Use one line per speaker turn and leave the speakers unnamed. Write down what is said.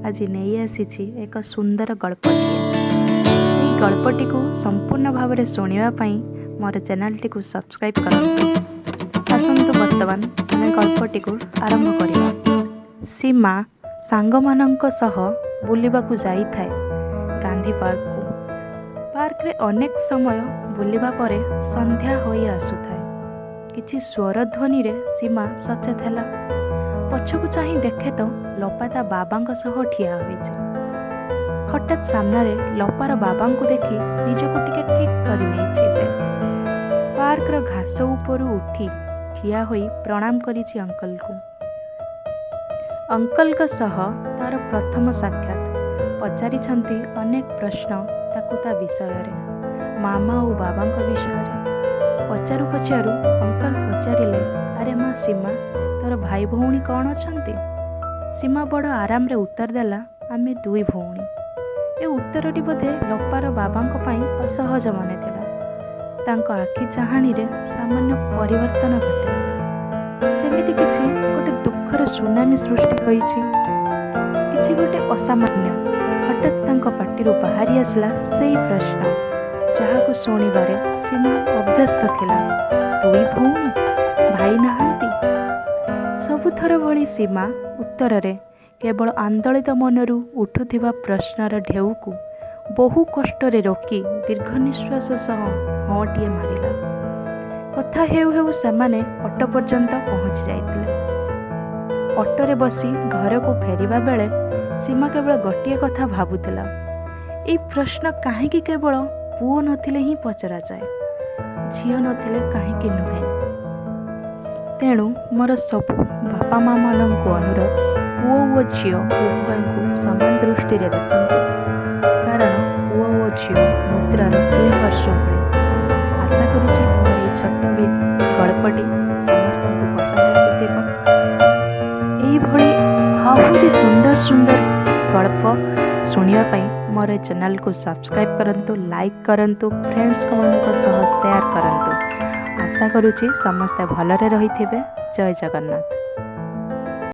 आज नहीं आसी एक सुंदर गल्पटिए। यह गल्पटी को संपूर्ण भाव में शुणापी मोर चैनल टी को सब्सक्राइब करूँ। आसतु बर्तमान आम गल्पटी को आरंभ करवा। सीमा सांग मानक सह बुलिबाकू जाइथाए गांधी पार्क को। पार्क रे अनेक समय बुलिबा परे संध्या होई आसुथाए। किछि स्वर ध्वनि रे सीमा सचेत हैला। पछकू चाही देखे तो लपा ता बाबा सह ठिया होइछ। हठात सामने लपार बाबा को देखी निजको टिके ठीक कर नहीं से पार्क रो घास ऊपर उठी ठिया होई प्रणाम करिछि अंकल को। अंकल का सह तार प्रथम साक्षात पचारि छंती अनेक प्रश्न ताकुता विषय रे मामा और बाबा विषय रे पचारू पचारू अंकल पचारिले, अरे माँ सीमा तोर भाई भौणी कौन अछंती? सीमा बड़ आराम रे उत्तर देला, आमे दुई भौणी। ए उत्तरटी बोधे लपार बाबा असहज मन थिला। तांको आखि चाहाणी रे सामान्य परिवर्तन घटिला। जेमिति किछि गोटे दुखर सुनामी सृष्टि होइछि, किछि गोटे असामान्य। हठात तांको पाटिरू बाहरी आसला सेही प्रश्न जहाको शुणिबारे सीमा अभ्यस्त थिला। दुई भौणी, भाई नाहांती? सबुथर भली सीमा उत्तर रे केवल आंदोलित मनरू उठुथिबा प्रश्नर ढेउ को बहु कष्ट रे रोकी दीर्घ निश्वास सह हटिए मारिला। कथा हेउ हेउ सेमाने ऑटो पर्यंत पहुंची जाइतिले। ऑटो रे बसी घर को फेरिबा बेले सीमा केवल गोटिए कथा भाबुतिला, एई प्रश्न काहेकि केवल पुओ नथिले ही पचरा जाए, झियो नथिले काहेकि नुहे। तेणु मोर सब बापा माँ मानक अनुरोध, पुओ और झियो उभय को समान दृष्टि रे देखंतु, कारण पुओ और झियो मुद्रार दुई पार्श्व भଳି। आशा करुछि मोर एई छोट गल्पटी समस्त को पसंद आसीथिबो। एई भଳି आहुरी सुंदर सुंदर गल्प शुणिया पाई मोर चैनल को सब्सक्राइब करंतु, लाइक करंतु, फ्रेंड्स को सह शेयर करंतु। आशा करुछि समस्ते भलरे रहिथिबे। जय जगन्नाथ।